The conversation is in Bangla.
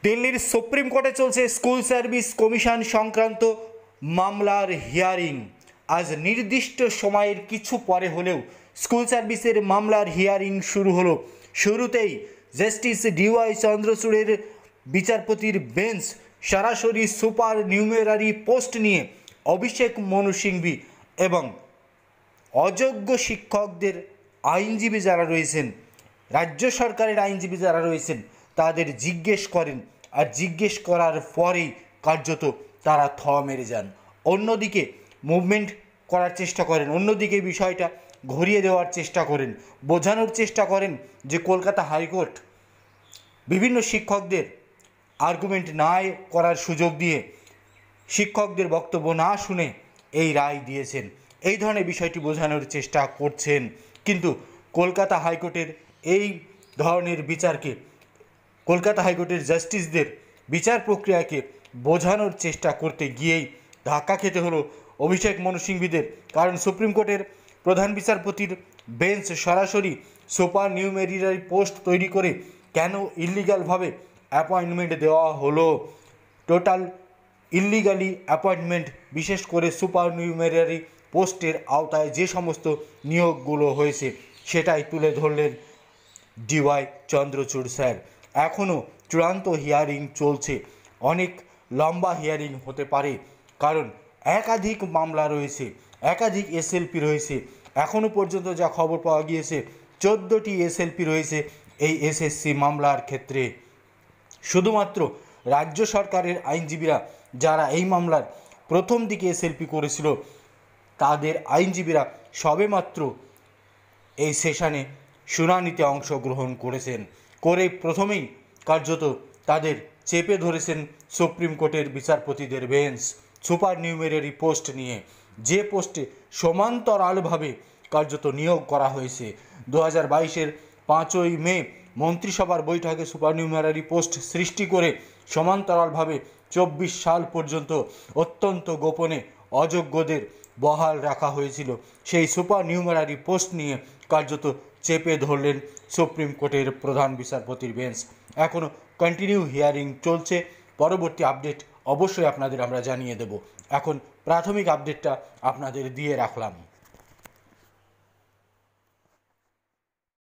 দিল্লির সুপ্রিম কোর্টে চলছে স্কুল সার্ভিস কমিশন সংক্রান্ত মামলার হিয়ারিং। আজ নির্দিষ্ট সময়ের কিছু পরে হলেও স্কুল সার্ভিসের মামলার হিয়ারিং শুরু হলো। শুরুতেই জাস্টিস ডিওয়াই চন্দ্রচূড়ের বিচারপতির বেঞ্চ সরাসরি সুপার নিউমেরারি পোস্ট নিয়ে অভিষেক মনু সিংভি এবং অযোগ্য শিক্ষকদের আইনজীবী যারা রয়েছেন, রাজ্য সরকারের আইনজীবী যারা রয়েছেন, তাদের জিজ্ঞেস করেন। আর জিজ্ঞেস করার পরেই কার্যত তারা থ মেরে যান। অন্যদিকে মুভমেন্ট করার চেষ্টা করেন, অন্যদিকে বিষয়টা ঘুরিয়ে দেওয়ার চেষ্টা করেন, বোঝানোর চেষ্টা করেন যে কলকাতা হাইকোর্ট বিভিন্ন শিক্ষকদের আর্গুমেন্ট না করার সুযোগ দিয়ে, শিক্ষকদের বক্তব্য না শুনে এই রায় দিয়েছেন। এই ধরনের বিষয়টি বোঝানোর চেষ্টা করছেন। কিন্তু কলকাতা হাইকোর্টের এই ধরনের বিচারকে, কলকাতা হাইকোর্টের জাস্টিসদের বিচার প্রক্রিয়াকে বোঝানোর চেষ্টা করতে গিয়েই ধাক্কা খেতে হলো অভিষেক মনু সিংভিদের। কারণ সুপ্রিম কোর্টের প্রধান বিচারপতির বেঞ্চ সরাসরি সুপার নিউমেরারি পোস্ট তৈরি করে কেন ইলিগালভাবে অ্যাপয়েন্টমেন্ট দেওয়া হলো, টোটাল ইলিগালি অ্যাপয়েন্টমেন্ট, বিশেষ করে সুপার নিউমেরারি পোস্টের আওতায় যে সমস্ত নিয়োগগুলো হয়েছে সেটাই তুলে ধরলেন ডিওয়াই চন্দ্রচূড় স্যার। এখনও চূড়ান্ত হিয়ারিং চলছে, অনেক লম্বা হিয়ারিং হতে পারে, কারণ একাধিক মামলা রয়েছে, একাধিক এসএলপি রয়েছে। এখনও পর্যন্ত যা খবর পাওয়া গিয়েছে 14টি এসএলপি রয়েছে এই এসএসসি মামলার ক্ষেত্রে। শুধুমাত্র রাজ্য সরকারের আইনজীবীরা যারা এই মামলার প্রথম দিকে এসএলপি করেছিল, তাদের আইনজীবীরা সবেমাত্র এই সেশনে শুনানিতে অংশগ্রহণ করেছেন, করে প্রথমেই কার্যত তাদের চেপে ধরেছেন সুপ্রিম কোর্টের বিচারপতিদের বেঞ্চ সুপার নিউমেরারি পোস্ট নিয়ে, যে পোস্টে সমান্তরালভাবে কার্যত নিয়োগ করা হয়েছে। 2022-এর 5ই মে মন্ত্রিসভার বৈঠকে সুপার নিউমেরারি পোস্ট সৃষ্টি করে সমান্তরালভাবে 24 সাল পর্যন্ত অত্যন্ত গোপনে অযোগ্যদের বহাল রাখা হয়েছিল। সেই সুপার নিউমেরারি পোস্ট নিয়ে কার্যত চেপে ধরলেন সুপ্রিম কোর্টের প্রধান বিচারপতির বেঞ্চ। এখনও কন্টিনিউ হিয়ারিং চলছে, পরবর্তী আপডেট অবশ্যই আপনাদের আমরা জানিয়ে দেব। এখন প্রাথমিক আপডেটটা আপনাদের দিয়ে রাখলাম।